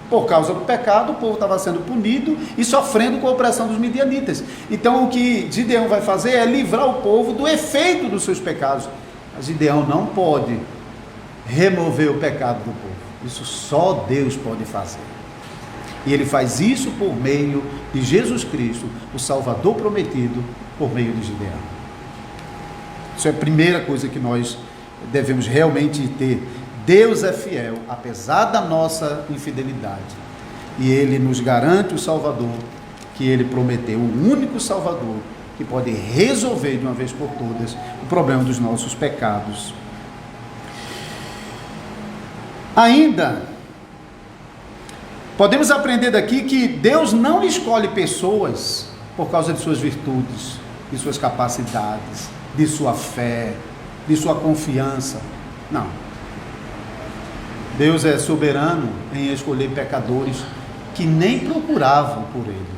Por causa do pecado, o povo estava sendo punido e sofrendo com a opressão dos midianitas. Então o que Gideão vai fazer é livrar o povo do efeito dos seus pecados. Mas Gideão não pode remover o pecado do povo. Isso só Deus pode fazer. E Ele faz isso por meio de Jesus Cristo, o Salvador prometido, por meio de Gideão. Isso é a primeira coisa que nós devemos realmente ter. Deus é fiel, apesar da nossa infidelidade. E Ele nos garante o Salvador que Ele prometeu, o único Salvador que pode resolver de uma vez por todas o problema dos nossos pecados. Ainda, podemos aprender daqui que Deus não escolhe pessoas por causa de suas virtudes, de suas capacidades, de sua fé, de sua confiança. Não. Deus é soberano em escolher pecadores que nem procuravam por Ele,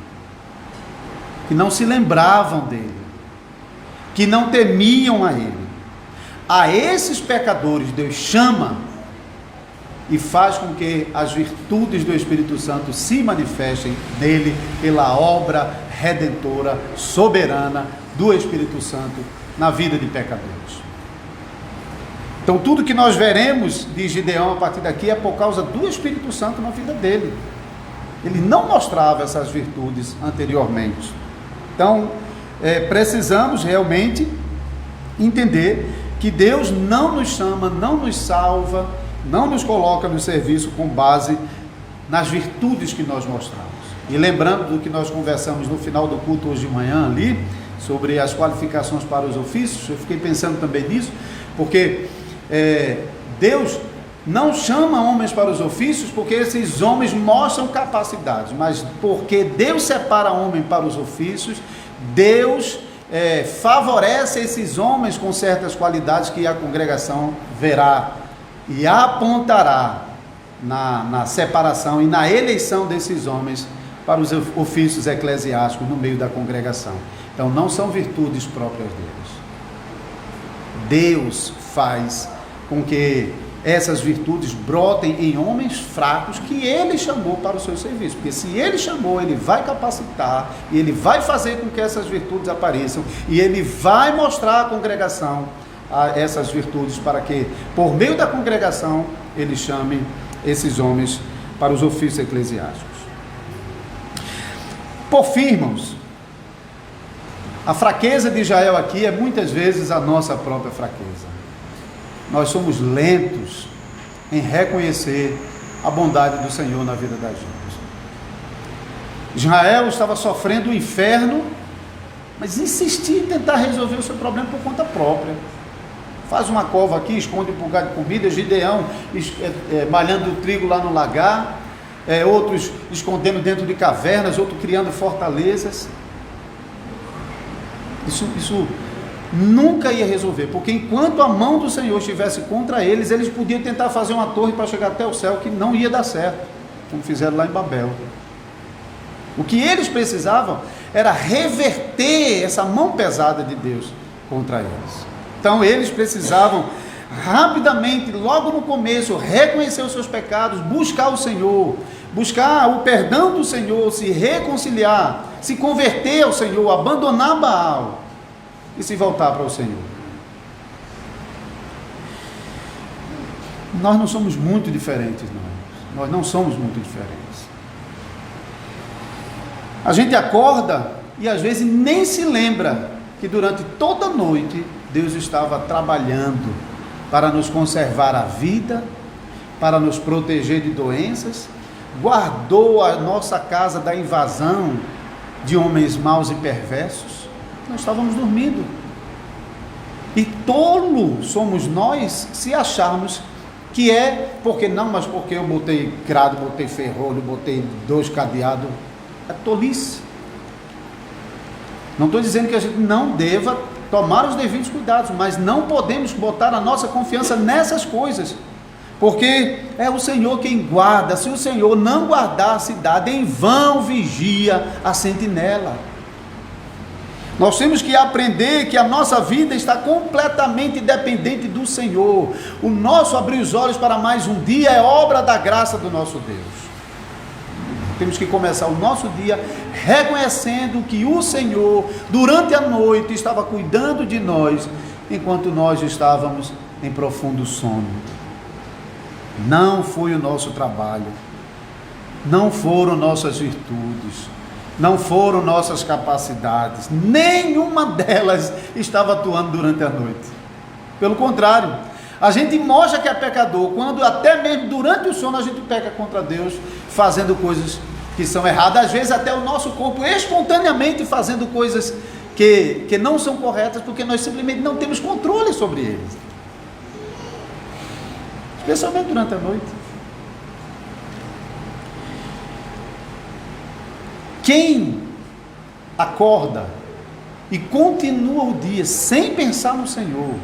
que não se lembravam dEle, que não temiam a Ele. A esses pecadores Deus chama e faz com que as virtudes do Espírito Santo se manifestem nele pela obra redentora, soberana do Espírito Santo na vida de pecadores. Então tudo que nós veremos de Gideão a partir daqui é por causa do Espírito Santo na vida dele. Ele não mostrava essas virtudes anteriormente. Então precisamos realmente entender que Deus não nos chama, não nos salva, não nos coloca no serviço com base nas virtudes que nós mostramos. E lembrando do que nós conversamos no final do culto hoje de manhã ali, sobre as qualificações para os ofícios, eu fiquei pensando também nisso, porque Deus não chama homens para os ofícios porque esses homens mostram capacidades, mas porque Deus separa homem para os ofícios, Deus favorece esses homens com certas qualidades que a congregação verá e apontará na separação e na eleição desses homens para os ofícios eclesiásticos no meio da congregação. Então não são virtudes próprias deles. Deus faz com que essas virtudes brotem em homens fracos que Ele chamou para o seu serviço, porque se Ele chamou, Ele vai capacitar, e Ele vai fazer com que essas virtudes apareçam, e Ele vai mostrar à congregação essas virtudes, para que, por meio da congregação, Ele chame esses homens para os ofícios eclesiásticos. Por fim, irmãos, a fraqueza de Israel aqui é muitas vezes a nossa própria fraqueza. Nós somos lentos em reconhecer a bondade do Senhor na vida da gente. Israel estava sofrendo o inferno, mas insistia em tentar resolver o seu problema por conta própria. Faz uma cova aqui, esconde um bocado de comida. Gideão malhando o trigo lá no lagar, outros escondendo dentro de cavernas, outros criando fortalezas. Isso nunca ia resolver, porque enquanto a mão do Senhor estivesse contra eles, eles podiam tentar fazer uma torre para chegar até o céu, que não ia dar certo, como fizeram lá em Babel. O que eles precisavam era reverter essa mão pesada de Deus contra eles. Então eles precisavam rapidamente, logo no começo, reconhecer os seus pecados, buscar o Senhor, buscar o perdão do Senhor, se reconciliar, se converter ao Senhor, abandonar Baal e se voltar para o Senhor. Nós não somos muito diferentes, não. Nós não somos muito diferentes. A gente acorda e às vezes nem se lembra que durante toda a noite Deus estava trabalhando para nos conservar a vida, para nos proteger de doenças, guardou a nossa casa da invasão de homens maus e perversos. Nós estávamos dormindo. E tolo somos nós se acharmos que porque eu botei grado, botei ferrolho, botei 2 cadeados. É tolice. Não estou dizendo que a gente não deva tomar os devidos cuidados, mas não podemos botar a nossa confiança nessas coisas, porque é o Senhor quem guarda. Se o Senhor não guardar a cidade, em vão vigia a sentinela. Nós temos que aprender que a nossa vida está completamente dependente do Senhor. O nosso abrir os olhos para mais um dia é obra da graça do nosso Deus. Temos que começar o nosso dia reconhecendo que o Senhor, durante a noite, estava cuidando de nós, enquanto nós estávamos em profundo sono. Não foi o nosso trabalho, não foram nossas virtudes, não foram nossas capacidades, nenhuma delas estava atuando durante a noite. Pelo contrário, a gente mostra que é pecador quando até mesmo durante o sono a gente peca contra Deus, fazendo coisas que são erradas, às vezes até o nosso corpo espontaneamente fazendo coisas que não são corretas, porque nós simplesmente não temos controle sobre eles, especialmente durante a noite. Quem acorda e continua o dia sem pensar no Senhor,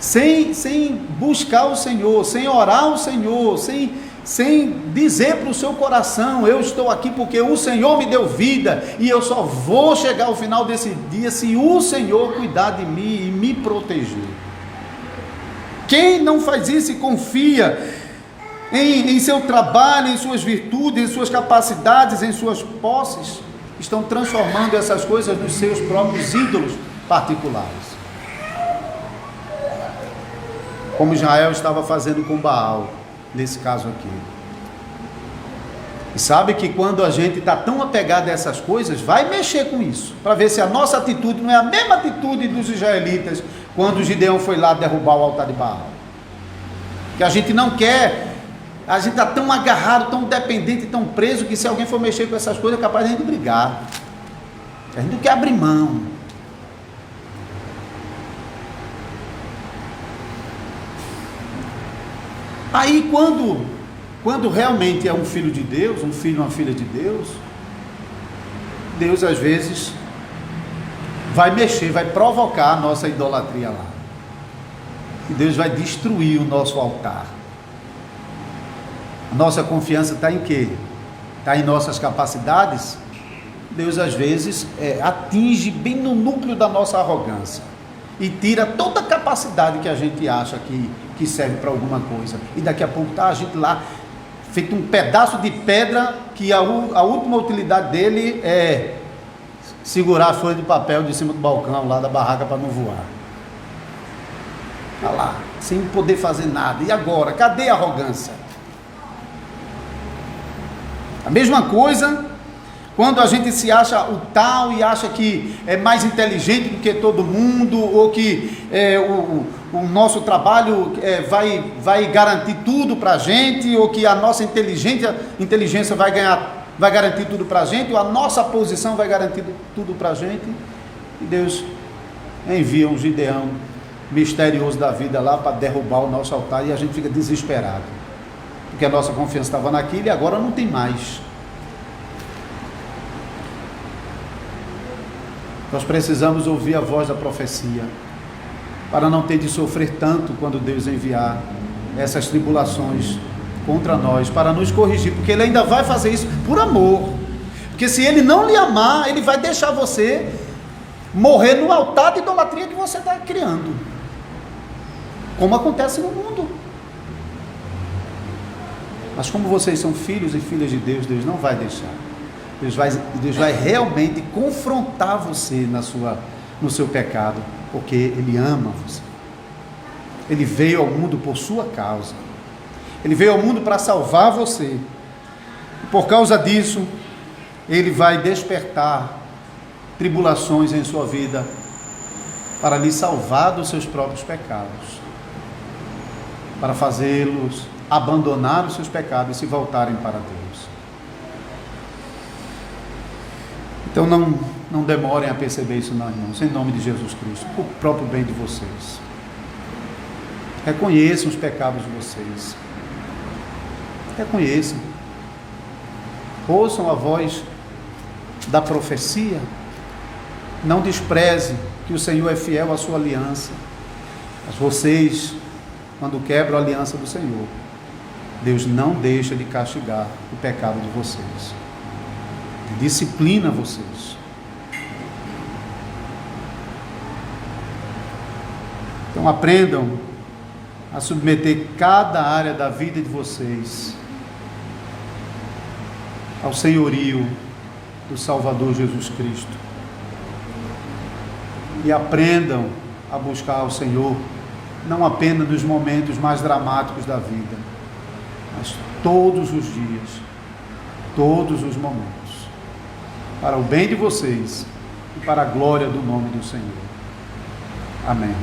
sem buscar o Senhor, sem orar ao Senhor, sem dizer para o seu coração: eu estou aqui porque o Senhor me deu vida e eu só vou chegar ao final desse dia se o Senhor cuidar de mim e me proteger. Quem não faz isso e confia em seu trabalho, em suas virtudes, em suas capacidades, em suas posses, estão transformando essas coisas nos seus próprios ídolos particulares, como Israel estava fazendo com Baal, nesse caso aqui. E sabe que quando a gente está tão apegado a essas coisas, vai mexer com isso, para ver se a nossa atitude não é a mesma atitude dos israelitas, quando Gideão foi lá derrubar o altar de Baal. Que a gente não quer, a gente está tão agarrado, tão dependente, tão preso, que se alguém for mexer com essas coisas, é capaz de a gente brigar. A gente não quer abrir mão. Aí quando realmente é um filho de Deus, um filho, uma filha de Deus, Deus às vezes vai mexer, vai provocar a nossa idolatria lá. E Deus vai destruir o nosso altar. A nossa confiança está em quê? Está em nossas capacidades? Deus às vezes atinge bem no núcleo da nossa arrogância e tira toda a capacidade que a gente acha que serve para alguma coisa, e daqui a pouco está a gente lá feito um pedaço de pedra que a última utilidade dele é segurar a folha de papel de cima do balcão lá da barraca para não voar. Está lá, sem poder fazer nada. E agora? Cadê a arrogância? A mesma coisa quando a gente se acha o tal e acha que é mais inteligente do que todo mundo, ou que o nosso trabalho vai garantir tudo para a gente, ou que a nossa inteligência vai garantir tudo para a gente, ou a nossa posição vai garantir tudo para a gente. E Deus envia um Gideão misterioso da vida lá para derrubar o nosso altar, e a gente fica desesperado, porque a nossa confiança estava naquilo e agora não tem mais. Nós precisamos ouvir a voz da profecia, para não ter de sofrer tanto quando Deus enviar essas tribulações contra nós, para nos corrigir, porque Ele ainda vai fazer isso por amor, porque se Ele não lhe amar, Ele vai deixar você morrer no altar de idolatria que você está criando, como acontece no mundo. Mas como vocês são filhos e filhas de Deus, Deus não vai deixar. Deus vai realmente confrontar você no seu pecado, porque Ele ama você. Ele veio ao mundo por sua causa. Ele veio ao mundo para salvar você. E por causa disso, Ele vai despertar tribulações em sua vida para lhe salvar dos seus próprios pecados, para fazê-los abandonar os seus pecados e se voltarem para Deus. Então não demorem a perceber isso não, irmãos, em nome de Jesus Cristo, por próprio bem de vocês. Reconheçam os pecados de vocês. Reconheçam. Ouçam a voz da profecia. Não despreze que o Senhor é fiel à sua aliança. Mas vocês, quando quebram a aliança do Senhor, Deus não deixa de castigar o pecado de vocês. Disciplina vocês. Então aprendam a submeter cada área da vida de vocês ao senhorio do Salvador Jesus Cristo. E aprendam a buscar ao Senhor, não apenas nos momentos mais dramáticos da vida, mas todos os dias, todos os momentos, para o bem de vocês e para a glória do nome do Senhor. Amém.